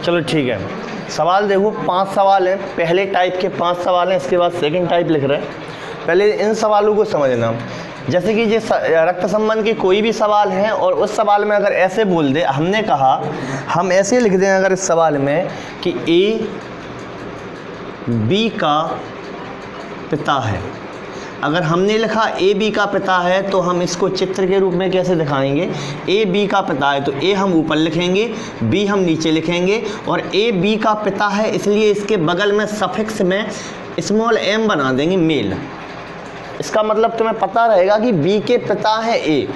चलो ठीक है, सवाल देखो 5 सवाल हैं, पहले टाइप के 5 सवाल हैं, इसके बाद सेकंड टाइप लिख रहे हैं। पहले इन सवालों को समझना। जैसे कि ये रक्त संबंध के कोई भी सवाल हैं और उस सवाल में अगर ऐसे बोल दे, हमने कहा हम ऐसे लिख दें अगर इस सवाल में कि ए बी का पिता है, अगर हमने लिखा ए बी का पिता है तो हम इसको चित्र के रूप में कैसे दिखाएंगे? ए बी का पिता है तो ए हम ऊपर लिखेंगे, बी हम नीचे लिखेंगे, और ए बी का पिता है इसलिए इसके बगल में सफिक्स में स्मॉल एम बना देंगे, मेल। इसका मतलब तुम्हें पता रहेगा कि बी के पिता है ए।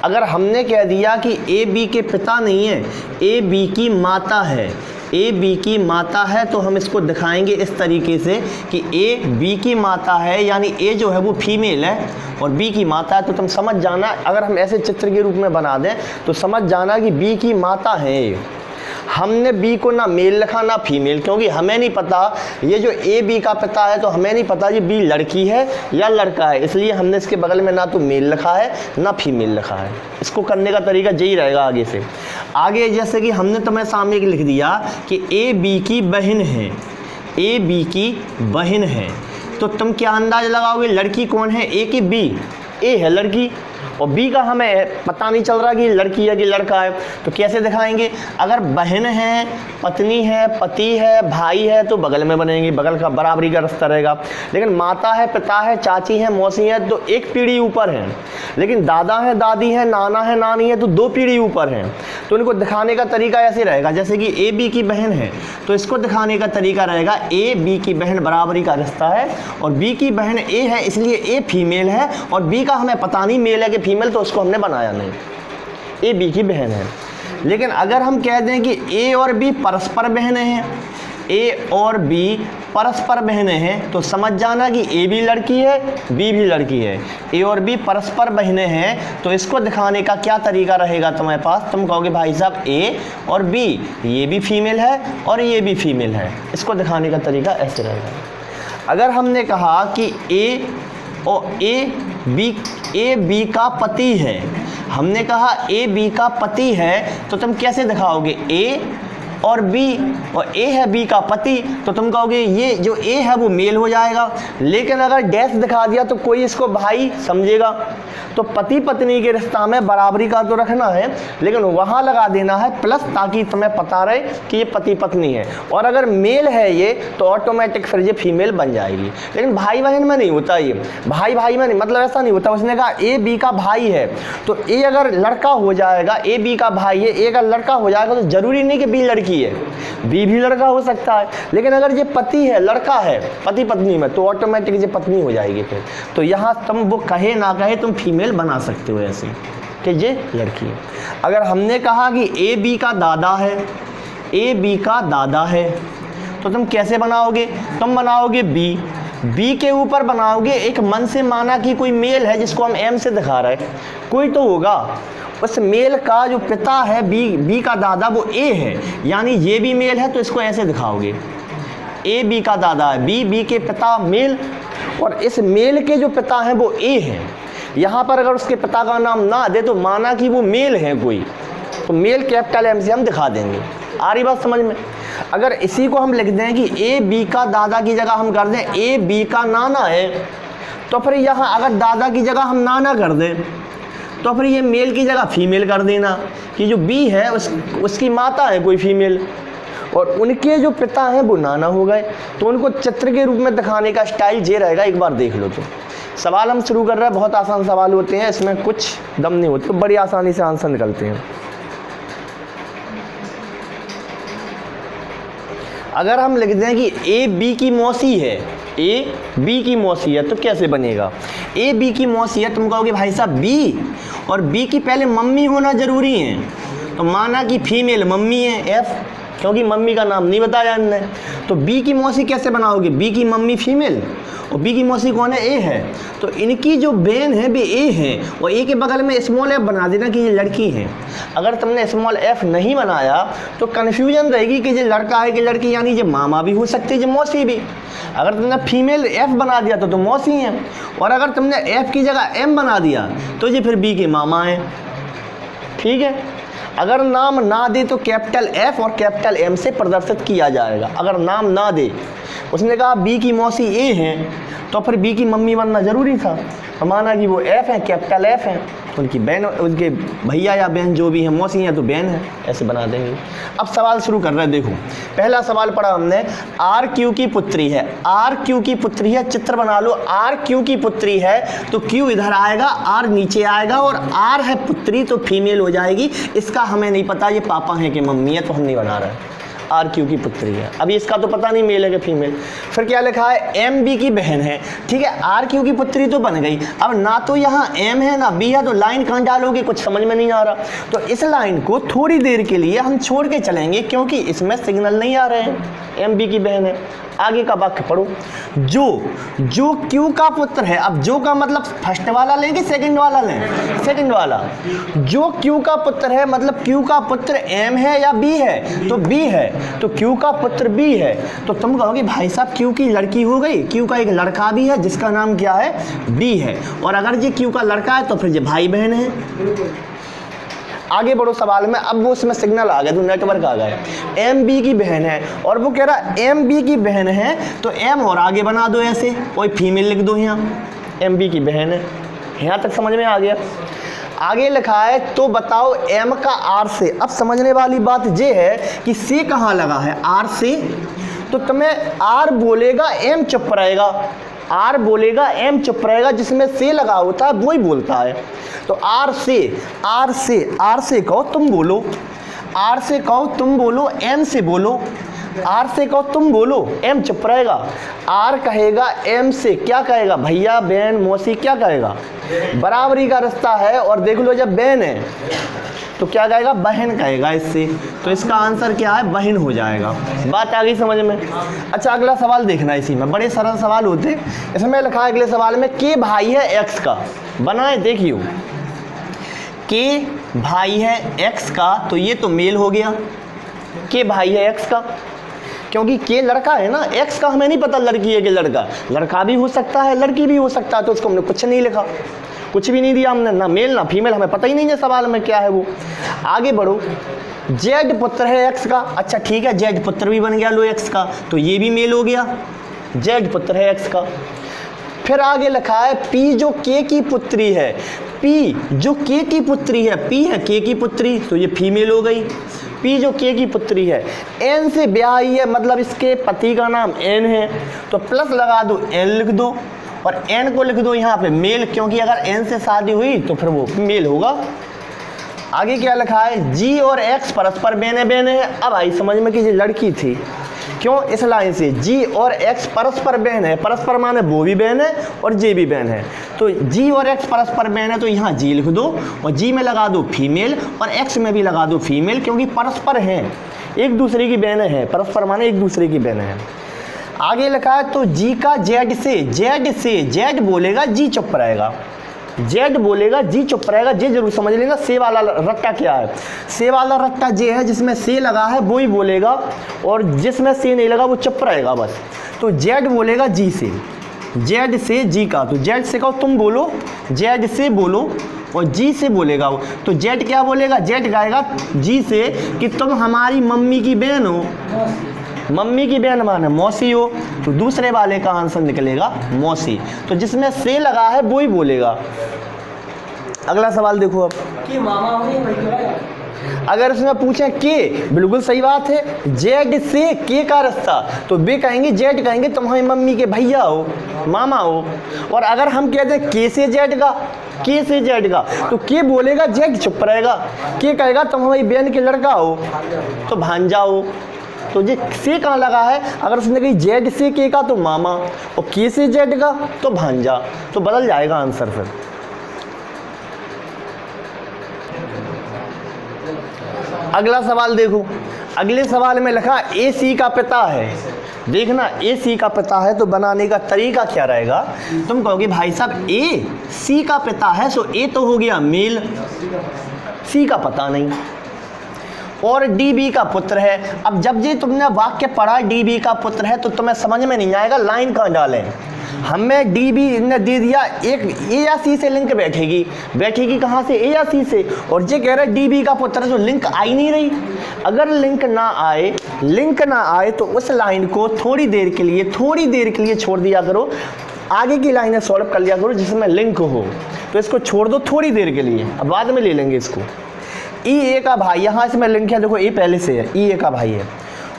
अगर हमने कह दिया कि ए बी के पिता नहीं है, ए बी की माता है, ए बी की माता है, तो हम इसको दिखाएंगे इस तरीके से कि ए बी की माता है, यानी ए जो है वो फीमेल है और बी की माता है। तो तुम समझ जाना, अगर हम ऐसे चित्र के रूप में बना दें तो समझ जाना कि बी की माता है। हमने बी को ना मेल लिखा ना फीमेल, क्योंकि हमें नहीं पता ये जो ए बी का पिता है तो हमें नहीं पता ये बी लड़की है या लड़का है, इसलिए हमने इसके बगल में ना तो मेल लिखा है ना फीमेल लिखा है। इसको करने का तरीका यही रहेगा आगे से। आगे जैसे कि हमने तुम्हें सामने लिख दिया कि ए बी की बहन है, ए बी की बहन है, तो तुम क्या अंदाज़ लगाओगे लड़की कौन है? ए की बी, ए है लड़की और बी का हमें पता नहीं चल रहा कि लड़की है कि लड़का है, तो कैसे दिखाएंगे? अगर बहन है, पत्नी है, पति है, भाई है तो बगल में बनेंगे, बगल का बराबरी का रास्ता रहेगा। लेकिन माता है, पिता है, चाची है, मौसी है तो एक पीढ़ी ऊपर है, लेकिन दादा है, दादी है, नाना है, नानी है तो 2 पीढ़ी ऊपर है। तो इनको दिखाने का तरीका ऐसे रहेगा, जैसे कि ए बी की बहन है तो इसको दिखाने का तरीका रहेगा ए बी की बहन बराबरी का रिश्ता है और बी की बहन ए है इसलिए ए फीमेल है और बी का हमें पता नहीं मेल है कि फीमेल, तो उसको हमने बनाया नहीं, ए बी की बहन है। लेकिन अगर हम कह दें कि ए और बी परस्पर बहनें हैं, ए और बी परस्पर बहनें हैं, तो समझ जाना कि ए भी लड़की है, बी भी लड़की है। ए और बी परस्पर बहनें हैं तो इसको दिखाने का क्या तरीका रहेगा तुम्हारे पास? तुम कहोगे भाई साहब ए और बी ये भी फीमेल है और ये भी फीमेल है, इसको दिखाने का तरीका ऐसे रहेगा। अगर हमने कहा कि ए बी का पति है, हमने कहा ए बी का पति है, तो तुम कैसे दिखाओगे? ए और बी और ए है बी का पति, तो तुम कहोगे ये जो ए है वो मेल हो जाएगा। लेकिन अगर डैश दिखा दिया तो कोई इसको भाई समझेगा, तो पति पत्नी के रिश्ता में बराबरी का तो रखना है, लेकिन वहाँ लगा देना है प्लस, ताकि तुम्हें पता रहे कि ये पति पत्नी है। और अगर मेल है ये तो ऑटोमेटिक फिर ये फीमेल बन जाएगी। लेकिन भाई बहन में नहीं होता, ये भाई भाई में नहीं, मतलब ऐसा नहीं होता। उसने कहा ए बी का भाई है तो ए अगर लड़का हो जाएगा, ए बी का भाई है, ए अगर लड़का हो जाएगा तो जरूरी नहीं कि बी लड़की है, बी भी लड़का हो सकता है। लेकिन अगर ये पति है, लड़का है पति पत्नी में, तो ऑटोमेटिक ये पत्नी हो जाएगी फिर। तो यहाँ तुम वो कहे ना कहे तुम फीमेल बना सकते हो ऐसे कि ये लड़की है। अगर हमने कहा कि ए बी का दादा है, ए बी का दादा है, तो तुम कैसे बनाओगे? तुम बनाओगे बी, बी के ऊपर बनाओगे एक मन से माना कि कोई मेल है जिसको हम एम से दिखा रहे हैं, कोई तो होगा। उस मेल का जो पिता है बी का दादा वो ए है, यानी ये भी मेल है, तो इसको ऐसे दिखाओगे ए बी का दादा है, बी के पिता मेल, और इस मेल के जो पिता हैं वो ए हैं। यहाँ पर अगर उसके पिता का नाम ना दे तो माना कि वो मेल है कोई, तो मेल कैपिटल एम से हम दिखा देंगे। आ रही बात समझ में? अगर इसी को हम लिख दें कि ए बी का दादा की जगह हम कर दें ए बी का नाना है, तो फिर यहाँ अगर दादा की जगह हम नाना कर दें तो फिर ये मेल की जगह फीमेल कर देना कि जो बी है उसकी माता है कोई फीमेल और उनके जो पिता हैं वो नाना हो गए। तो उनको चित्र के रूप में दिखाने का स्टाइल ये रहेगा, एक बार देख लो। तो सवाल हम शुरू कर रहे हैं, बहुत आसान सवाल होते हैं, इसमें कुछ दम नहीं होते, तो बड़ी आसानी से आंसर निकलते हैं। अगर हम लिख दें कि ए बी की मौसी है, ए बी की मौसी है, तो कैसे बनेगा? ए बी की मौसी है, तुम कहोगे भाई साहब बी और बी की पहले मम्मी होना जरूरी है, तो माना कि फीमेल मम्मी है एफ, क्योंकि मम्मी का नाम नहीं बताया हमने। तो बी की मौसी कैसे बनाओगे? बी की मम्मी फीमेल और बी की मौसी कौन है? ए है, तो इनकी जो बहन है वे ए है और ए के बगल में स्मॉल एफ बना देना कि ये लड़की है। अगर तुमने स्मॉल एफ नहीं बनाया तो कन्फ्यूजन रहेगी कि ये लड़का है कि लड़की, यानी ये मामा भी हो सकती है, ये मौसी भी। अगर तुमने फीमेल एफ बना दिया तो मौसी है, और अगर तुमने एफ की जगह एम बना दिया तो ये फिर बी के मामा है। ठीक है। अगर नाम ना दे तो कैपिटल F और कैपिटल M से प्रदर्शित किया जाएगा। अगर नाम ना दे, उसने कहा बी की मौसी ए है, तो फिर बी की मम्मी बनना जरूरी था। तो माना कि वो F है, कैपिटल F है, उनकी बहन, उनके भैया या बहन जो भी है, मौसी है तो बहन है, ऐसे बना देंगे। अब सवाल शुरू कर रहे हैं। देखो पहला सवाल पढ़ा हमने, आर क्यू की पुत्री है। आर क्यू की पुत्री है, चित्र बना लो। आर क्यू की पुत्री है तो क्यू इधर आएगा, आर नीचे आएगा, और आर है पुत्री तो फीमेल हो जाएगी। इसका हमें नहीं पता ये पापा है कि मम्मी है, तो हम नहीं बना रहे। आर क्यू की पुत्री है, अभी इसका तो पता नहीं मेल है कि फीमेल। फिर क्या लिखा है, एम बी की बहन है। ठीक है, आर क्यू की पुत्री तो बन गई। अब ना तो यहाँ एम है ना बी है, तो लाइन कहाँ डालोगे, कुछ समझ में नहीं आ रहा। तो इस लाइन को थोड़ी देर के लिए हम छोड़ के चलेंगे, क्योंकि इसमें सिग्नल नहीं आ रहे हैं। एम बी की बहन है। आगे का वाक्य पढ़ो, जो क्यू का पुत्र है। अब जो का मतलब फर्स्ट वाला लें कि सेकंड वाला लें, सेकंड वाला। जो क्यू का पुत्र है मतलब क्यू का पुत्र एम है या बी है, तो बी है, तो क्यू का पुत्र बी है। तो तुम कहोगे भाई साहब क्यू की लड़की हो गई, क्यू का एक लड़का भी है जिसका नाम क्या है, बी है। और अगर ये क्यू का लड़का है तो फिर ये भाई बहन है। आगे बढ़ो सवाल में। अब वो उसमें सिग्नल आ गया, तो नेटवर्क आ गया। एम बी की बहन है, और वो कह रहा एम बी की बहन है, तो एम और आगे बना दो ऐसे, कोई फीमेल लिख दो यहाँ, एम बी की बहन है। यहाँ तक समझ में आ गया। आगे लिखा है, तो बताओ एम का आर से। अब समझने वाली बात ये है कि से कहाँ लगा है, आर से। तो तुम्हें आर बोलेगा एम चुप रहेगा, आर बोलेगा एम चुप रहेगा, जिसमें से लगा होता है वही बोलता है। तो आर से कहो तुम बोलो, आर से कहो तुम बोलो, एम से बोलो। आर से कहो तुम बोलो, एम चुप रहेगा। आर कहेगा एम से, क्या कहेगा, भैया बहन मौसी, क्या कहेगा, बराबरी का रिश्ता है। और देख लो जब बहन है तो क्या कहेगा, बहन कहेगा इससे। तो इसका आंसर क्या है, बहन हो जाएगा। बात आ गई समझ में। अच्छा अगला सवाल देखना, इसी में बड़े सरल सवाल होते। इसमें लिखा है अगले सवाल में, के भाई है एक्स का। बनाए देखियो, के भाई है एक्स का, तो ये तो मेल हो गया, के भाई है एक्स का, क्योंकि के लड़का है ना, एक्स का हमें नहीं पता लड़की है कि लड़का। लड़का भी हो सकता है, लड़की भी हो सकता है, तो उसको हमने कुछ नहीं लिखा, कुछ भी नहीं दिया हमने, ना मेल ना फीमेल, हमें पता ही नहीं है सवाल में क्या है वो। आगे बढ़ो, जेड पुत्र है एक्स का। अच्छा ठीक है, जेड पुत्र भी बन गया लो एक्स का, तो ये भी मेल हो गया, जेड पुत्र है एक्स का। फिर आगे लिखा है, पी जो के की पुत्री है। पी जो के की पुत्री है, पी है के की पुत्री, तो ये फीमेल हो गई, पी जो के की पुत्री है। एन से ब्याही है, मतलब इसके पति का नाम एन है, तो प्लस लगा दो, एन लिख दो, और एन को लिख दो यहाँ पे मेल, क्योंकि अगर एन से शादी हुई तो फिर वो मेल होगा। आगे क्या लिखा है, जी और एक्स परस्पर बहने है। अब आई समझ में कि ये लड़की थी, क्यों, इस लाइन से जी और एक्स परस्पर बहन है। परस्पर माने वो भी बहन है और जे भी बहन है, तो जी और एक्स परस्पर बहन है, तो यहाँ जी लिख दो, और जी में लगा दो फीमेल, और एक्स में भी लगा दो फीमेल, क्योंकि परस्पर हैं, एक दूसरे की बहनें हैं। परस्पर माने एक दूसरे की बहनें हैं। आगे लिखा है, तो जी का जेड से, जेड बोलेगा जी चुप रहेगा, जेड बोलेगा जी चुप रहेगा। जे जरूर समझ लेना, से वाला रट्टा क्या है, से वाला रट्टा जे है, जिसमें से लगा है वो ही बोलेगा, और जिसमें से नहीं लगा वो चुप रहेगा बस। तो जेड बोलेगा जी से, जेड से जी का, तो जेड से कहो तुम बोलो, जेड से बोलो, और जी से बोलेगा वो। तो जेड क्या बोलेगा, जेड कहेगा जी से कि तुम हमारी मम्मी की बहन हो। मम्मी की बहन माने मौसी हो, तो दूसरे वाले का आंसर निकलेगा मौसी। तो जिसमें से लगा है वो ही बोलेगा। अगला सवाल देखो, अब कि मामा हो, अगर इसमें पूछे के, बिल्कुल सही बात है, जेड से के का रिश्ता, तो वे कहेंगे, जेड कहेंगे तुम हमारी मम्मी के भैया हो, मामा हो। और अगर हम कहते हैं के से जेड का, के से जेड का, तो के बोलेगा जेड चुप रहेगा, के कहेगा तुम हमारी बहन के लड़का हो, तो भांजा हो। तो ये से कहाँ लगा है, अगर उसने कही जेड से के का तो मामा, और के से जेड का तो भांजा, तो बदल जाएगा आंसर। फिर अगला सवाल देखो, अगले सवाल में लिखा ए सी का पिता है। देखना, ए सी का पिता है तो बनाने का तरीका क्या रहेगा। तुम कहोगे भाई साहब ए सी का पिता है, सो ए तो हो गया मेल, सी का पता नहीं, और डी बी का पुत्र है। अब जब ये तुमने वाक्य पढ़ा डी बी का पुत्र है, तो तुम्हें समझ में नहीं आएगा लाइन कहाँ डालें। हमें डी भी ने दे दिया, एक ए या सी से लिंक बैठेगी कहाँ से, ए या सी से, और ये कह रहा है डी बी का पुत्र, जो लिंक आ ही नहीं रही। अगर लिंक ना आए तो उस लाइन को थोड़ी देर के लिए छोड़ दिया करो, आगे की लाइनें सॉल्व कर लिया करो जिसमें लिंक हो। तो इसको छोड़ दो थोड़ी देर के लिए, अब बाद में ले लेंगे इसको। ई ए का भाई, यहाँ इसमें लिंक है, देखो ए पहले से है, ई ए का भाई है,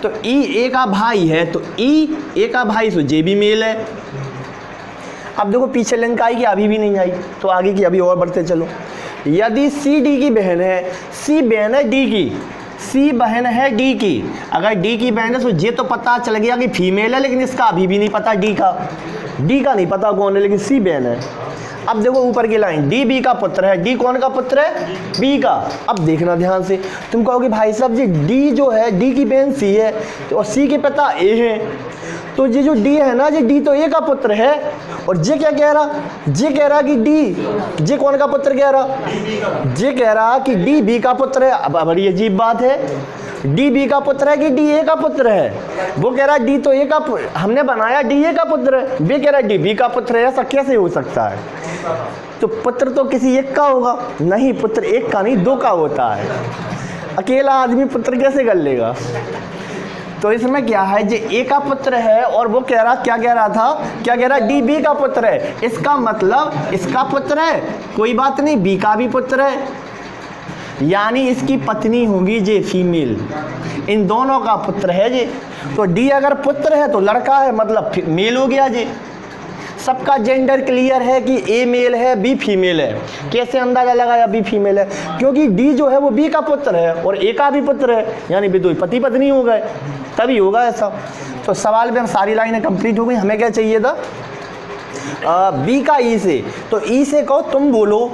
तो ई ए का भाई है, तो ई ए का भाई तो जे भी मेल है। अब देखो पीछे लिंक आई कि अभी भी नहीं आई, तो आगे की अभी और बढ़ते चलो। यदि सी डी की बहन है, सी बहन है डी की, सी बहन है डी की, अगर डी की बहन है तो ये तो पता चल गया कि फीमेल है, लेकिन इसका अभी भी नहीं पता डी का नहीं पता कौन है, लेकिन सी बहन है। अब देखो ऊपर की लाइन, डी बी का पुत्र है, डी कौन का पुत्र है, बी का। अब देखना ध्यान से, तुम कहोगे भाई साहब जी डी जो है, डी की बहन सी है तो और सी के पिता ए है, तो ये जो डी है ना, ये डी तो ए का पुत्र है, और ये क्या कह रहा, ये कह रहा कि डी, ये कौन का पुत्र कह रहा, ये कह रहा कि डी बी का पुत्र है। अब बड़ी अजीब बात है, डी बी का पुत्र है कि डी ए का पुत्र है। वो कह रहा है डी तो ए का, हमने बनाया डी ए का पुत्र है, वे कह रहा है डी बी का पुत्र है, ऐसा कैसे हो सकता है। तो पुत्र तो किसी एक का होगा, नहीं, पुत्र एक का नहीं दो का होता है, अकेला आदमी पुत्र कैसे कर लेगा। तो इसमें क्या है, जे ए का पुत्र है और वो कह रहा, क्या कह रहा डी बी का पुत्र है, इसका मतलब इसका पुत्र है, कोई बात नहीं, बी का भी पुत्र है, यानी इसकी पत्नी होगी जे फीमेल, इन दोनों का पुत्र है जे। तो डी अगर पुत्र है तो लड़का है, मतलब मेल हो गया जे। सबका जेंडर क्लियर है कि ए मेल है बी फीमेल है। कैसे अंदाजा लगाया बी फीमेल है, क्योंकि डी जो है वो बी का पुत्र है और ए का भी पुत्र है, यानी भी दो पति पत्नी हो गए, तभी होगा ऐसा। तो सवाल में हम सारी लाइनें कंप्लीट हो गई। हमें क्या चाहिए था, बी का ई से, तो ई से कहो तुम बोलो,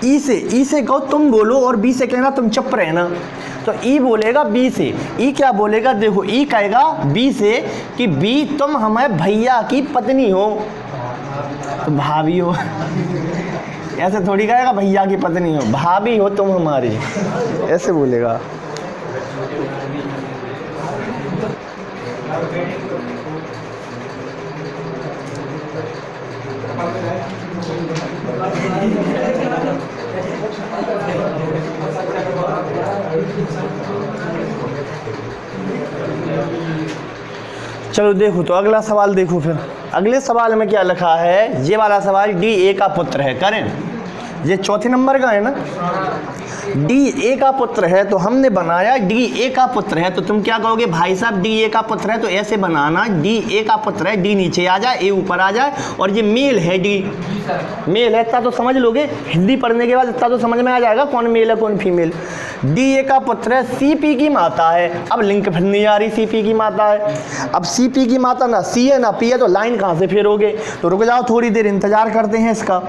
ई से कहो तुम बोलो, और बी से कहना तुम चुप रहना। तो ई बोलेगा बी से, ई क्या बोलेगा, देखो ई कहेगा बी से कि बी तुम हमें भैया की पत्नी हो, तो भाभी हो, ऐसे थोड़ी कहेगा भैया की पत्नी हो, भाभी हो तुम हमारी, ऐसे बोलेगा। चलो देखो, तो अगला सवाल देखो। फिर अगले सवाल में क्या लिखा है, ये वाला सवाल डी ए का पुत्र है, करें, ये चौथे नंबर का है ना, डी ए का पुत्र है, तो हमने बनाया डी ए का पुत्र है। तो तुम क्या कहोगे, भाई साहब डी ए का पुत्र है, तो ऐसे बनाना, डी ए का पुत्र है, डी नीचे आ जाए, ए ऊपर आ जाए, और ये मेल है, डी मेल है, इतना तो समझ लोगे, हिंदी पढ़ने के बाद इतना तो समझ में आ जाएगा कौन मेल है कौन फीमेल। डी ए का पुत्र है, सी पी की माता है। अब लिंक फिर नहीं आ रही, सी पी की माता है, अब सी पी की माता ना सी है ना पी है, तो लाइन कहाँ से फेरोगे, तो रुक जाओ थोड़ी देर इंतजार करते हैं इसका।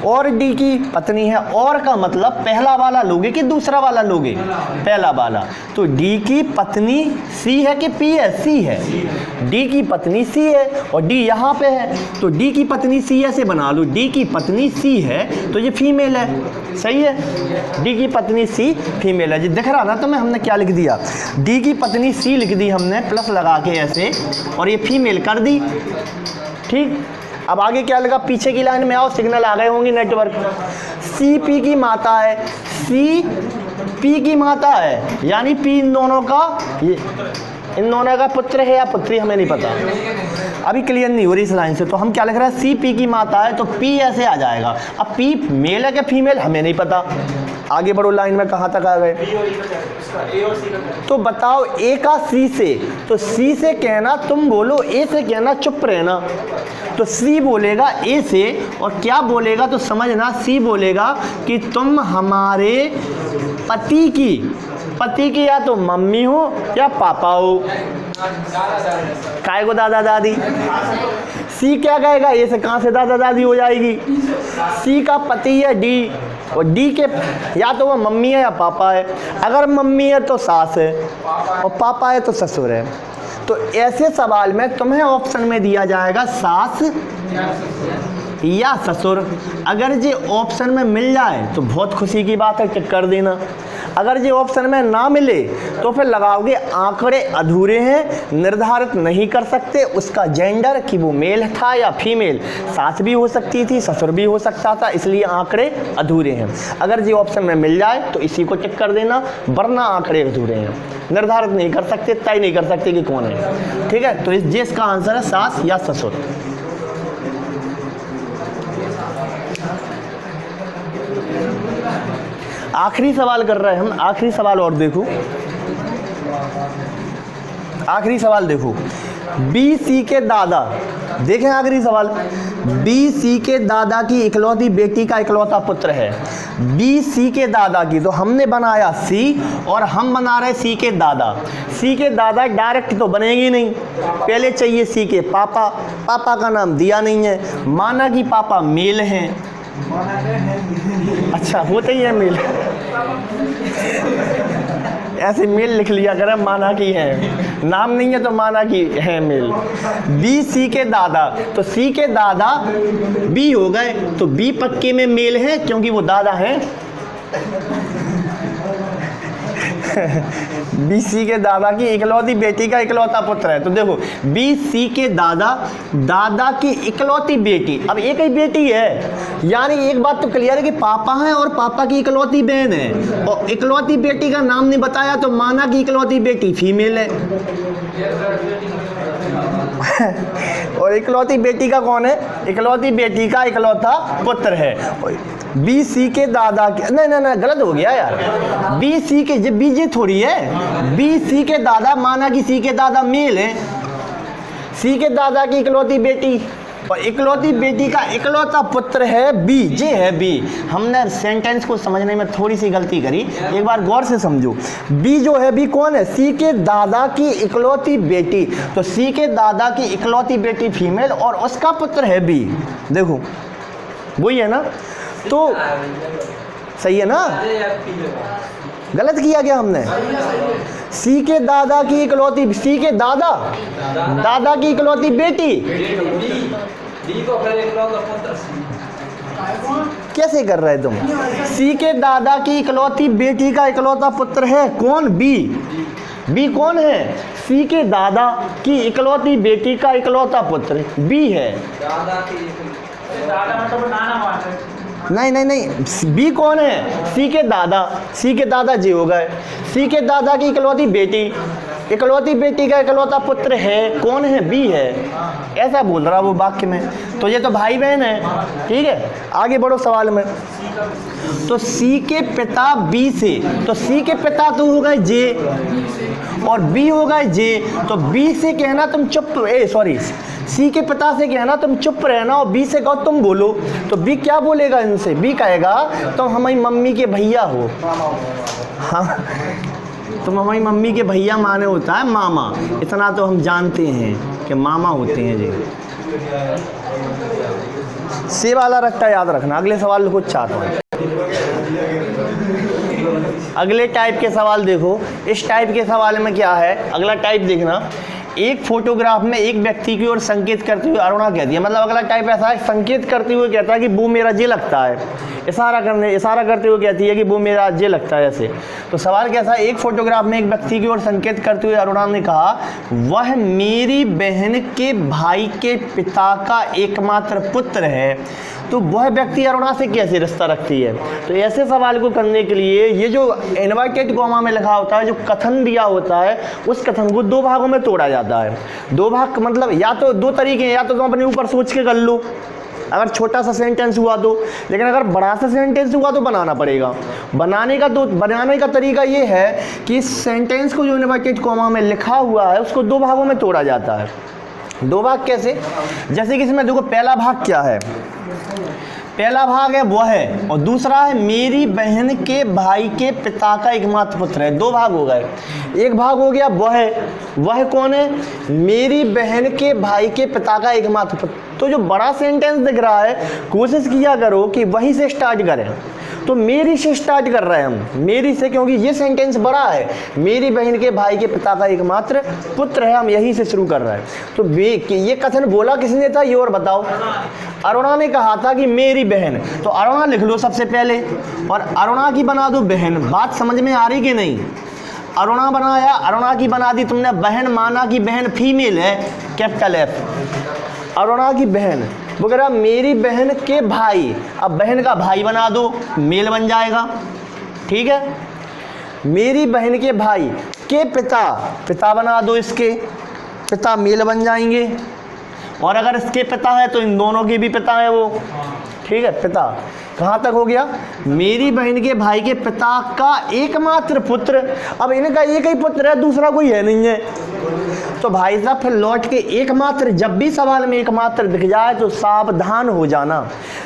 और डी की पत्नी है, और का मतलब पहला वाला लोगे कि दूसरा वाला लोगे, पहला वाला। तो डी की पत्नी सी है कि पी है, सी है, डी की पत्नी सी है, और डी यहाँ पे है, तो डी की पत्नी सी ऐसे बना लो, डी की पत्नी सी है तो ये फीमेल है, सही है, डी की पत्नी सी फीमेल है। जी दिख रहा ना तुम्हें, हमने क्या लिख दिया, डी की पत्नी सी लिख दी हमने प्लस लगा के ऐसे, और ये फीमेल कर दी, ठीक। अब आगे क्या लगा, पीछे की लाइन में आओ, सिग्नल आ गए होंगे नेटवर्क। सी पी की माता है, सी पी की माता है, यानी पी इन दोनों का पुत्र है या पुत्री, हमें नहीं पता, अभी क्लियर नहीं हो रही इस लाइन से। तो हम क्या लिख रहे हैं, सी पी की माता है, तो पी ऐसे आ जाएगा। अब पी मेल है क्या फीमेल, हमें नहीं पता, आगे बढ़ो लाइन में कहाँ तक आ गए। तो बताओ ए का सी से, तो सी से कहना तुम बोलो, ए से कहना चुप रहना। तो सी बोलेगा ए से, और क्या बोलेगा तो समझना, सी बोलेगा कि तुम हमारे पति की या तो मम्मी हो या पापा हो, काय को दादा दादी। सी क्या कहेगा, ए से कहाँ से दादा दादी हो जाएगी, सी का पति है डी, और डी के या तो वो मम्मी है या पापा है, अगर मम्मी है तो सास है और पापा है तो ससुर है। तो ऐसे सवाल में तुम्हें ऑप्शन में दिया जाएगा सास या ससुर। अगर ये ऑप्शन में मिल जाए तो बहुत खुशी की बात है, टिक कर देना। अगर ये ऑप्शन में ना मिले तो फिर लगाओगे आंकड़े अधूरे हैं, निर्धारित नहीं कर सकते उसका जेंडर कि वो मेल था या फीमेल, सास भी हो सकती थी, ससुर भी हो सकता था, इसलिए आंकड़े अधूरे हैं। अगर ये ऑप्शन में मिल जाए तो इसी को टिक कर देना, वरना आंकड़े अधूरे हैं, निर्धारित नहीं कर सकते, तय नहीं कर सकते कि कौन है। ठीक है, तो ये इसका आंसर है सास या ससुर। आखिरी सवाल कर रहे हैं हम, आखिरी सवाल और देखो, आखिरी सवाल देखो, BC के दादा, देखें आखिरी सवाल, BC के दादा की इकलौती बेटी का इकलौता पुत्र है। BC के दादा की, तो हमने बनाया C और हम बना रहे C के दादा। C के दादा डायरेक्ट तो बनेगी नहीं, पहले चाहिए C के पापा, पापा का नाम दिया नहीं है, माना कि पापा मेल हैं, अच्छा होते ही है मेल, ऐसे मेल लिख लिया करें, माना कि है, नाम नहीं है तो माना कि है मेल। BC के दादा, तो C के दादा B हो गए, तो B पक्के में मेल है क्योंकि वो दादा हैं। BC के दादा की इकलौती बेटी का इकलौता पुत्र है, तो देखो BC के दादा, दादा की इकलौती बेटी, अब एक ही बेटी है, यानी एक बात तो क्लियर है कि पापा हैं और पापा की इकलौती बहन है, और इकलौती बेटी का नाम नहीं बताया तो माना कि इकलौती बेटी फीमेल है। और इकलौती बेटी का कौन है? इकलौती बेटी का इकलौता पुत्र है। BC के दादा के, नहीं गलत हो गया यार, BC के, जब बीजे थोड़ी है, BC के दादा माना कि C के दादा मेल है, C के दादा की इकलौती बेटी, और इकलौती बेटी का इकलौता पुत्र है B, जे है B। हमने सेंटेंस को समझने में थोड़ी सी गलती करी, एक बार गौर से समझो। B जो है, B कौन है? C के दादा की इकलौती बेटी, तो C के दादा की इकलौती बेटी फीमेल और उसका पुत्र है B। देखो वही है ना, तो सही है ना, गलत किया गया हमने। C के दादा की इकलौती, C के दादा, दादा की इकलौती बेटी, कैसे कर रहे तुम? C के दादा की इकलौती बेटी का इकलौता पुत्र है कौन? B कौन है? C के दादा की इकलौती बेटी का इकलौता पुत्र B है। नहीं, B कौन है? C के दादा, C के दादा जी हो गए, C के दादा की इकलौती बेटी, इकलौती बेटी का इकलौता पुत्र है कौन है? B है, ऐसा बोल रहा वो वाक्य में, तो ये तो भाई बहन है। ठीक है, आगे बढ़ो सवाल में। तो C के पिता B से, तो C के पिता तो हो गए J और B हो गए J, तो B से कहना तुम चुप, C के पिता से कहना तुम चुप रहना और B से कहो तुम बोलो, तो B क्या बोलेगा इनसे? B कहेगा तुम हमारी मम्मी के भैया हो। हाँ, तुम हमारी मम्मी के भैया माने होता है मामा, इतना तो हम जानते हैं कि मामा होते हैं जी। से वाला रखता याद रखना। अगले सवाल को 4 पॉइंट। अगले टाइप के सवाल देखो, इस टाइप के सवाल में क्या है, अगला टाइप देखना। एक फोटोग्राफ में एक व्यक्ति की ओर संकेत करते हुए अरुणा कहती है, मतलब अगला टाइप ऐसा है, संकेत करते हुए कहता है कि वो मेरा जे लगता है, इशारा करते हुए कहती है कि वो मेरा जे लगता है ऐसे। तो सवाल कैसा है, एक फोटोग्राफ में एक व्यक्ति की ओर संकेत करते हुए अरुणा ने कहा वह मेरी बहन के भाई के पिता का एकमात्र पुत्र है, तो वह व्यक्ति अरुणा से कैसे रिश्ता रखती है? तो ऐसे सवाल को करने के लिए ये जो इन्वर्टेड कॉमा में लिखा होता है, जो कथन दिया होता है, उस कथन को 2 भागों में तोड़ा जाता है। 2 भाग मतलब या तो 2 तरीके हैं, या तो तुम अपने ऊपर सोच के कर लो अगर छोटा सा सेंटेंस हुआ तो, लेकिन अगर बड़ा सा सेंटेंस हुआ तो बनाना पड़ेगा। बनाने का तरीका ये है कि इस सेंटेंस को जो इन्वर्टेड कॉमा में लिखा हुआ है उसको 2 भागों में तोड़ा जाता है। 2 भाग कैसे? जैसे कि इसमें देखो पहला भाग क्या है, पहला भाग है वह है, और दूसरा है मेरी बहन के भाई के पिता का एकमात्र पुत्र है। 2 भाग हो गए। एक भाग हो गया वह कौन है? मेरी बहन के भाई के पिता का एकमात्र पुत्र। तो जो बड़ा सेंटेंस दिख रहा है कोशिश किया करो कि वहीं से स्टार्ट करें। तो मेरी से स्टार्ट कर रहे हैं हम, मेरी से, क्योंकि ये सेंटेंस बड़ा है। मेरी बहन के भाई के पिता का एकमात्र पुत्र है, हम यहीं से शुरू कर रहे हैं। तो ये कथन बोला किसने था, ये और बताओ। अरुणा ने कहा था कि मेरी बहन, तो अरुणा लिख लो सबसे पहले और अरुणा की बना दो बहन। बात समझ में आ रही कि नहीं? अरुणा बनाया, अरुणा की बना दी तुमने बहन, माना कि बहन फीमेल है, कैपिटल एफ। अरुणा की बहन वगैरह, मेरी बहन के भाई, अब बहन का भाई बना दो, मेल बन जाएगा, ठीक है। मेरी बहन के भाई के पिता, पिता बना दो, इसके पिता मेल बन जाएंगे। और अगर इसके पिता है तो इन दोनों के भी पिता है वो, ठीक है। पिता कहाँ तक हो गया? मेरी बहन के भाई के पिता का एकमात्र पुत्र। अब इनका एक ही पुत्र है, दूसरा कोई है नहीं है। तो भाई साहब फिर लौट के एकमात्र, जब भी सवाल में एकमात्र दिख जाए तो सावधान हो जाना।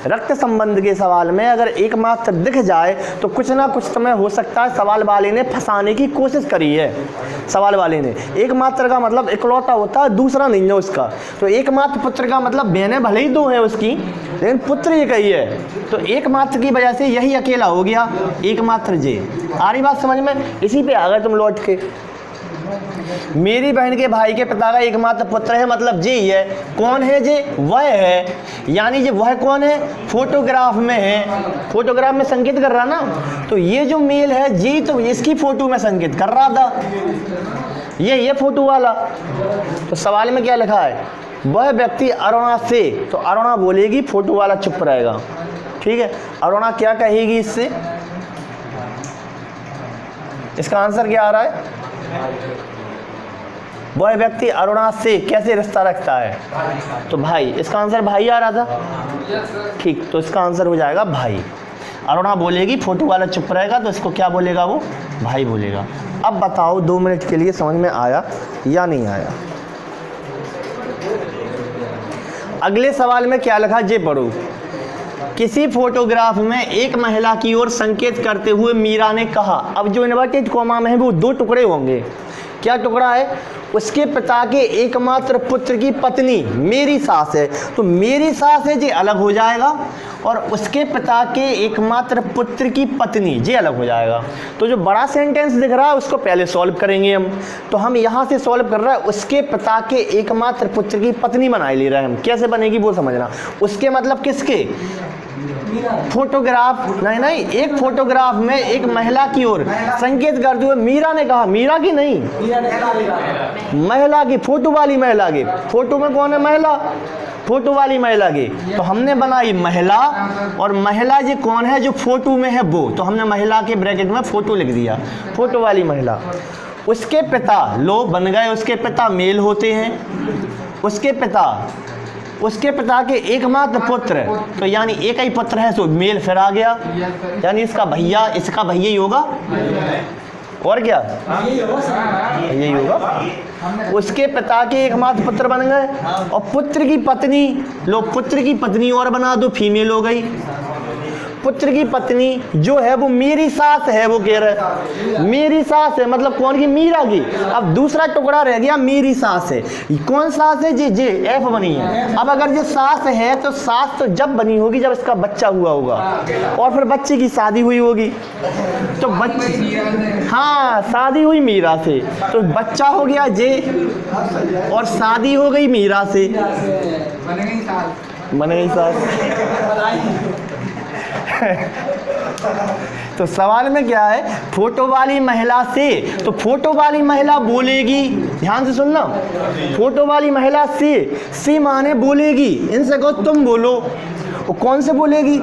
रक्त संबंध के सवाल में अगर एकमात्र दिख जाए तो कुछ ना कुछ समय हो सकता है सवाल वाले ने फंसाने की कोशिश करी है। सवाल वाले ने एकमात्र का मतलब इकलौता होता है, दूसरा नहीं है उसका। तो एकमात्र पुत्र का मतलब बहनें भले ही दो है उसकी, लेकिन पुत्र एक ही है। तो एकमात्र की वजह से यही अकेला हो गया, एकमात्र जे। आ रही बात समझ में? इसी पे आ गए तुम लौट के। मेरी बहन के भाई के पिता का एकमात्र पुत्र है, मतलब जे ही है। कौन है जे? वह है। यानी जे वह कौन है? फोटोग्राफ में है, फोटोग्राफ में संकेत कर रहा ना। तो ये जो मेल है जी, तो इसकी फोटो में संकेत कर रहा था, ये फोटो वाला। तो सवाल में क्या लिखा है? वह व्यक्ति अरुणा से, तो अरुणा बोलेगी, फोटो वाला चुप रहेगा, ठीक है। अरुणा क्या कहेगी इससे? इसका आंसर क्या आ रहा है? वह व्यक्ति अरुणा से कैसे रिश्ता रखता है? तो भाई, इसका आंसर भाई आ रहा था, ठीक। तो इसका आंसर हो जाएगा भाई। अरुणा बोलेगी, फोटो वाला चुप रहेगा, तो इसको क्या बोलेगा वो? भाई बोलेगा। अब बताओ 2 मिनट के लिए समझ में आया या नहीं आया? अगले सवाल में क्या लिखा, जे पढ़ो। किसी फोटोग्राफ में एक महिला की ओर संकेत करते हुए मीरा ने कहा। अब जो इन्वर्टेड कॉमा में है वो 2 टुकड़े होंगे। क्या टुकड़ा है? उसके पिता के एकमात्र पुत्र की पत्नी मेरी सास है, तो मेरी सास है जे अलग हो जाएगा, और उसके पिता के एकमात्र पुत्र की पत्नी जे अलग हो जाएगा। तो जो बड़ा सेंटेंस दिख रहा है उसको पहले सॉल्व करेंगे हम। तो हम यहाँ से सॉल्व कर रहे हैं, उसके पिता के एकमात्र पुत्र की पत्नी बनाए ले रहे हैं हम। कैसे बनेगी वो समझना। उसके मतलब किसके? फोटोग्राफ नहीं, एक फोटोग्राफ में एक महिला की ओर संकेत करते हुए मीरा ने कहा। मीरा की नहीं, महिला की, फोटो वाली महिला की। फोटो में कौन है? महिला, फोटो वाली महिला की। तो हमने बनाई महिला, और महिला जी कौन है? जो फोटो में है वो। तो हमने महिला के ब्रैकेट में फोटो लिख दिया, फोटो वाली महिला। उसके पिता, लो बन गए, उसके पिता मेल होते हैं। उसके पिता के एकमात्र पुत्र, तो यानी एक ही पुत्र है, तो मेल फिर आ गया, यानी इसका भैया ही होगा। और क्या? यही होगा। उसके पिता के एकमात्र पुत्र बन गए, और पुत्र की पत्नी, लो पुत्र की पत्नी और बना दो, फीमेल हो गई। पुत्र की पत्नी जो है वो मेरी सास है, वो कह रहे मेरी सास है, मतलब कौन की? मीरा की। अब दूसरा टुकड़ा रह गया, मेरी सास है। कौन सास है? जे एफ बनी है। अब अगर ये सास है तो सास तो जब बनी होगी जब इसका बच्चा हुआ होगा, और फिर बच्चे की शादी हुई होगी। तो बच्चे, हाँ, शादी हुई मीरा से, तो बच्चा हो गया जे, और शादी हो गई मीरा से, बन गई सास। तो सवाल में क्या है? फोटो वाली महिला से, तो फोटो वाली महिला बोलेगी, ध्यान से सुनना, फोटो वाली महिला से माने बोलेगी, इनसे कहो तुम बोलो। वो कौन से बोलेगी?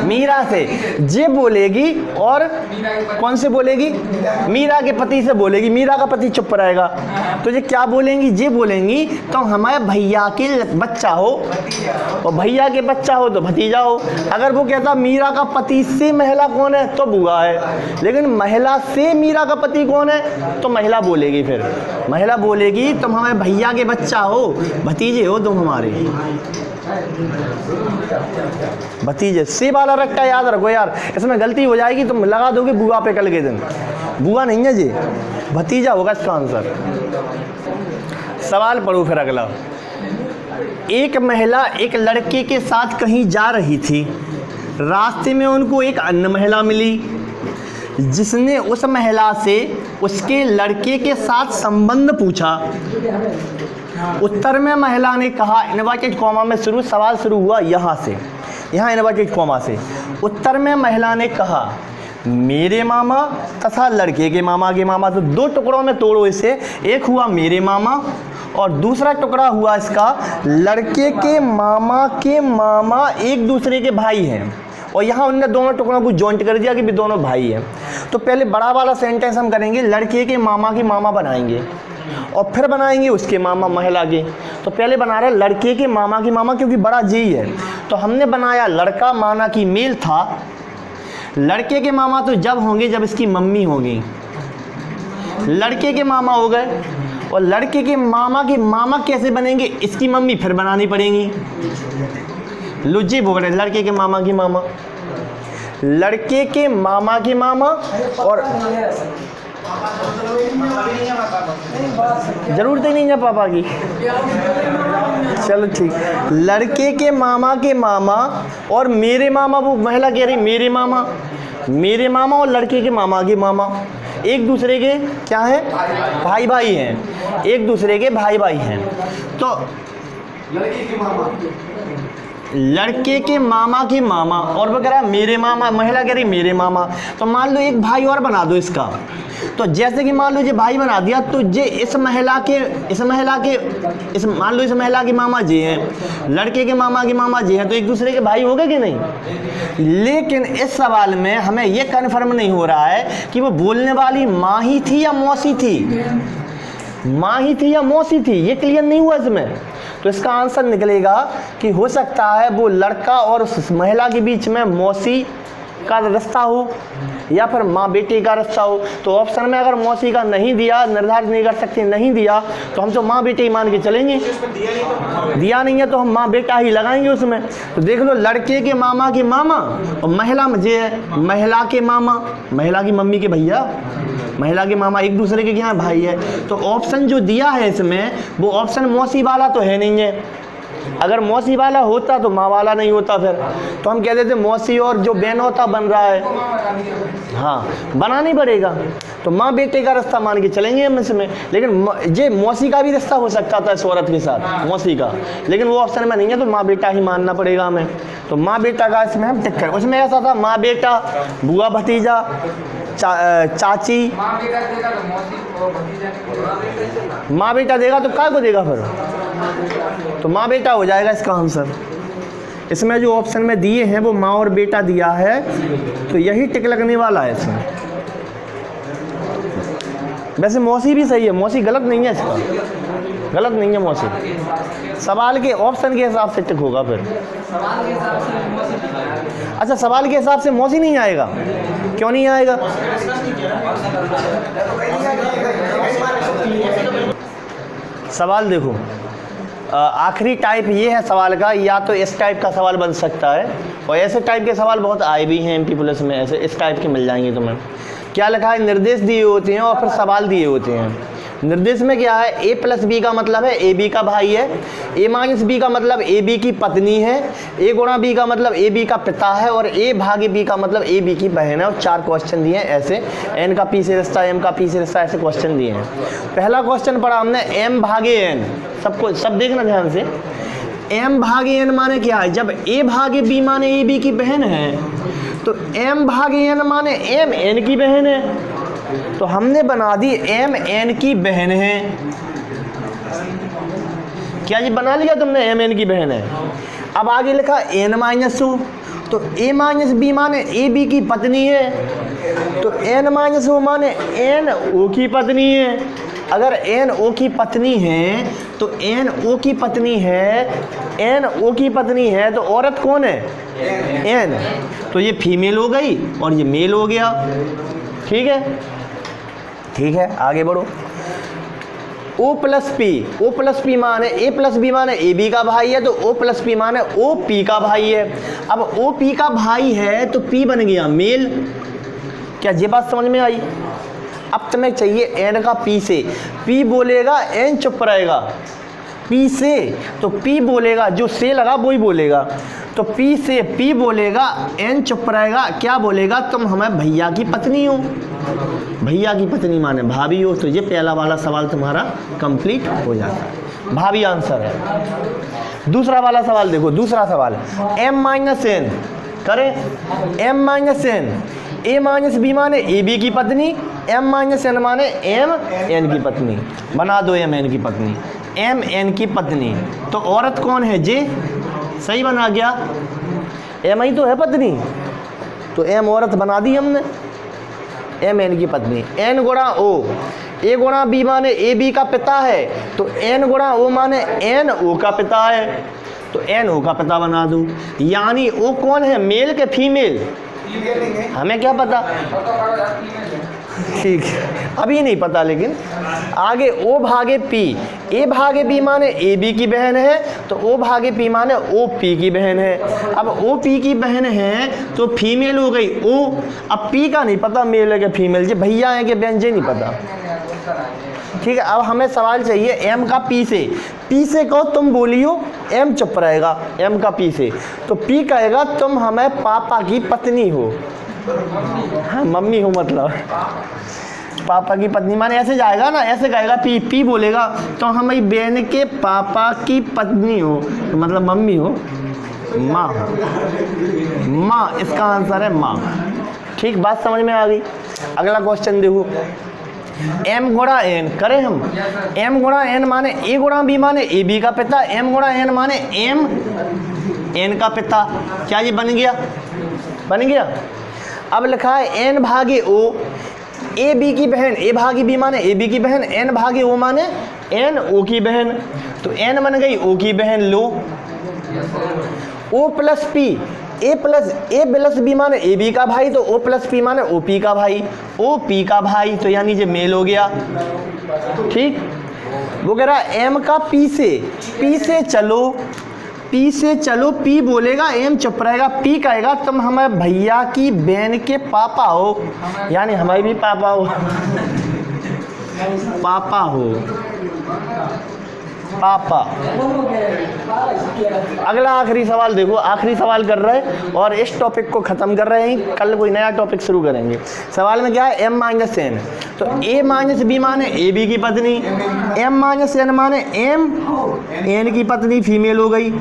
मीरा से। जे बोलेगी, और कौन से बोलेगी? मीरा के पति से बोलेगी। मीरा का पति चुप रहेगा। तो ये क्या बोलेंगी? जे बोलेंगी, तो हमारे भैया के बच्चा हो, और भैया के बच्चा हो तो भतीजा हो। अगर वो कहता मीरा का पति से महिला कौन है, तो बुआ है। लेकिन महिला से मीरा का पति कौन है, तो महिला बोलेगी। फिर महिला बोलेगी, तुम हमारे भैया के बच्चा हो, भतीजे हो तुम हमारे, भतीजे। से वाला रखा याद रखो यार, इसमें गलती हो जाएगी, तुम लगा दोगे बुआ पे कल के दिन। बुआ नहीं है जी, भतीजा होगा इसका आंसर। सवाल पढ़ो फिर अगला। एक महिला एक लड़के के साथ कहीं जा रही थी। रास्ते में उनको एक अन्य महिला मिली जिसने उस महिला से उसके लड़के के साथ संबंध पूछा। उत्तर में महिला ने कहा, इन्वर्टेड कॉमा में सवाल शुरू हुआ यहाँ से, यहाँ इन्वर्टेड कॉमा से। उत्तर में महिला ने कहा, मेरे मामा तथा लड़के के मामा। तो दो टुकड़ों में तोड़ो इसे, एक हुआ मेरे मामा और दूसरा टुकड़ा हुआ इसका लड़के के मामा एक दूसरे के भाई हैं। और यहाँ उनने दोनों टुकड़ों को जॉइंट कर दिया कि भी दोनों भाई हैं। तो पहले बड़ा वाला सेंटेंस हम करेंगे, लड़के के मामा बनाएंगे और फिर बनाएंगे उसके मामा महिला के। तो पहले बना रहे लड़के के मामा क्योंकि बड़ा जी है। तो हमने बनाया लड़का माना कि मेल था। लड़के के मामा तो जब होंगे जब इसकी मम्मी होगी, लड़के के मामा हो गए। और लड़के के मामा कैसे बनेंगे, इसकी मम्मी फिर बनानी पड़ेगी। लुजी बोल रहे लड़के के मामा लड़के के मामा और जरूरत ही नहीं है पापा की। चलो ठीक, लड़के के मामा और मेरे मामा, वो महिला कह रही मेरे मामा और लड़के के मामा एक दूसरे के क्या है, भाई हैं, एक दूसरे के भाई हैं। तो लड़के के मामा और वो कह रहा है मेरे मामा, महिला कह रही मेरे मामा। तो मान लो एक भाई और बना दो इसका। तो जैसे कि मान लो ये भाई बना दिया, तो ये इस महिला के मान लो इस महिला के मामा जी हैं, लड़के के मामा जी हैं, तो एक दूसरे के भाई हो गए कि नहीं। लेकिन इस सवाल में हमें ये कन्फर्म नहीं हो रहा है कि वो बोलने वाली माँ ही थी या मौसी थी, ये क्लियर नहीं हुआ इसमें। तो इसका आंसर निकलेगा कि हो सकता है वो लड़का और उस महिला के बीच में मौसी का रिश्ता हो या फिर माँ बेटे का रिश्ता हो। तो ऑप्शन में अगर मौसी का नहीं दिया, निर्धारित नहीं कर सकते, नहीं दिया, तो हम तो माँ बेटे ही मान के चलेंगे। दिया नहीं है तो हम माँ बेटा ही लगाएंगे उसमें। तो देख लो, लड़के के मामा और महिला में जे है महिला के मामा, महिला की मम्मी के भैया, महिला के मामा एक दूसरे के यहाँ भाई है। तो ऑप्शन जो दिया है इसमें वो ऑप्शन मौसी वाला तो है नहीं है। अगर मौसी वाला होता तो माँ वाला नहीं होता, फिर तो हम कह देते मौसी और जो बहन होता बन रहा है। हाँ, बनाना ही पड़ेगा। तो माँ बेटे का रिश्ता मान के चलेंगे हम इसमें। लेकिन ये मौसी का भी रिश्ता हो सकता था इस औरत के साथ, मौसी का, लेकिन वो ऑप्शन में नहीं है, तो माँ बेटा ही मानना पड़ेगा हमें। तो माँ बेटा का इसमें हम टिक करें। उसमें ऐसा था माँ बेटा, बुआ भतीजा, चाची। माँ बेटा देगा तो काय को देगा फिर, तो माँ बेटा हो जाएगा इसका आंसर। इसमें जो ऑप्शन में दिए हैं वो माँ और बेटा दिया है, तो यही टिक लगने वाला है इसमें। वैसे मौसी भी सही है, मौसी गलत नहीं है, इसका गलत नहीं है मौसी। सवाल के ऑप्शन के हिसाब से टिक होगा फिर। अच्छा, सवाल के हिसाब से मौसी नहीं आएगा, क्यों नहीं आएगा? सवाल देखो, आखिरी टाइप ये है सवाल का, या तो इस टाइप का सवाल बन सकता है, और ऐसे टाइप के सवाल बहुत आए भी हैं MP प्लस में, ऐसे इस टाइप के मिल जाएंगे तुम्हें। क्या लिखा है, निर्देश दिए होते हैं और फिर सवाल दिए होते हैं। निर्देश में क्या है, A प्लस B का मतलब है AB का भाई है, A माइनस B का मतलब AB की पत्नी है, A गुणा B का मतलब AB का पिता है, और A भागे B का मतलब AB की बहन है। और 4 क्वेश्चन दिए हैं ऐसे, N का P से रिश्ता, M का P से रिश्ता, ऐसे क्वेश्चन दिए हैं। पहला क्वेश्चन पढ़ा हमने M भागे N, सबको सब देखना ध्यान से। M भागे N माने क्या है, जब A भागे B माने AB की बहन है, तो M भागे N माने M N की बहन है। तो हमने बना दी M N की बहन है। क्या जी बना लिया तुमने, M N की बहन है। अब आगे लिखा N माइनस O, तो A माइनस B माने A B की पत्नी है, तो N माइनस O माने N O की पत्नी है। अगर N O की पत्नी है तो N O की पत्नी है, N O की पत्नी है, तो औरत कौन है, N, तो ये फीमेल हो गई और ये मेल हो गया। ठीक है, ठीक है, आगे बढ़ो। O प्लस P माने A प्लस B माने AB का भाई है, तो O प्लस P माने OP का भाई है। अब OP का भाई है तो P बन गया मेल। क्या ये बात समझ में आई? अब तुम्हें चाहिए N का P से, P बोलेगा N चुप रहेगा, पी से, तो पी बोलेगा, जो से लगा वही बोलेगा, तो पी से पी बोलेगा, एन चुप रहेगा, क्या बोलेगा, तुम हमें भैया की पत्नी हो। भैया की पत्नी माने भाभी हो, तो ये पहला वाला सवाल तुम्हारा कंप्लीट हो जाता है, भाभी आंसर है। दूसरा वाला सवाल देखो, दूसरा सवाल m माइनस एन करें, m minus n, a minus b माने ए बी की पत्नी, m माइनस एन माने m n की पत्नी, बना दो m n की पत्नी, m n की पत्नी, तो औरत कौन है जे, सही बना गया, m ही तो है पत्नी, तो m औरत बना दी हमने, m n की पत्नी, n गुणा o, a गुणा b माने ए बी का पिता है, तो n गुणा o माने n o का पिता है, तो n o का पिता बना दूं, यानी o कौन है, मेल के फीमेल, हमें क्या पता, ठीक है अभी नहीं पता, लेकिन आगे ओ भागे पी, ए भागे बी माने ए बी की बहन है, तो ओ भागे पी माने ओ पी की बहन है। अब ओ पी की बहन है तो फीमेल हो गई ओ, अब पी का नहीं पता मेल है कि फीमेल, जी भैया है कि बहन, जी नहीं पता, ठीक है। अब हमें सवाल चाहिए एम का पी से कहो तुम बोलियो, एम चुप रहेगा, एम का पी से, तो पी कहेगा तुम हमें पापा की पत्नी हो, हाँ मम्मी हो, मतलब पापा की पत्नी माने ऐसे जाएगा ना, ऐसे कहेगा, पी पी बोलेगा तो हमारी बहन के पापा की पत्नी हो, तो मतलब मम्मी हो, माँ हो, माँ इसका आंसर है माँ, ठीक, बात समझ में आ गई। अगला क्वेश्चन देखो, m गुणा n करें हम, m गुणा n माने a गुणा b माने ए बी का पिता, m गुणा n माने m n का पिता, क्या ये बन गया, बन गया। अब लिखा है n भागे o, ए बी की बहन, ए भागी बी माने ए बी की बहन, n भागे o माने n o की बहन, तो n बन गई o की बहन, लो o plus p, a plus B माने ए बी का भाई, तो ओ प्लस पी माने ओ पी का भाई, ओ पी का भाई, तो यानी ये मेल हो गया, ठीक। वो कह रहा एम का पी से चलो, पी बोलेगा, एम चुप रहेगा, पी कहेगा तुम हमें भैया की बहन के पापा हो, यानी हमारे भी पापा हो, पापा हो, पापा। अगला आखिरी सवाल देखो, आखिरी सवाल कर रहे हैं और इस टॉपिक को ख़त्म कर रहे हैं, कल कोई नया टॉपिक शुरू करेंगे। सवाल में क्या है, m माइनस एन, तो a माइनस बी माने ए बी की पत्नी, m माइनस एन माने m n की पत्नी, फीमेल हो गई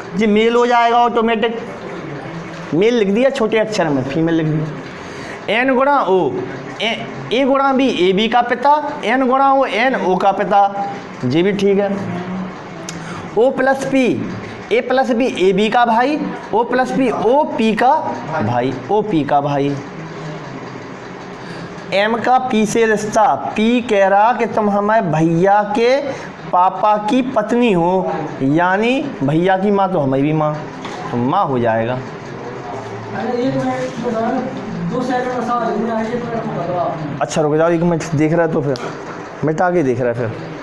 जी, मेल हो जाएगा ऑटोमेटिक, मेल लिख दिया छोटे अक्षर में, फीमेल लिख दिया। n गुणा o, ए गुणा बी ए बी का पिता, n गुणा o n o का पिता, जी भी ठीक है। o plus p, a plus b a b का भाई, o plus p o p का भाई, ओ पी का भाई। m का पी से रिश्ता, पी कह रहा कि तुम हमें भैया के पापा की पत्नी हो, यानी भैया की माँ तो हमारी भी माँ, तो माँ हो जाएगा। अच्छा रुक जाओ, एक मिनट देख रहा है तो फिर मिटा के देख रहा है फिर।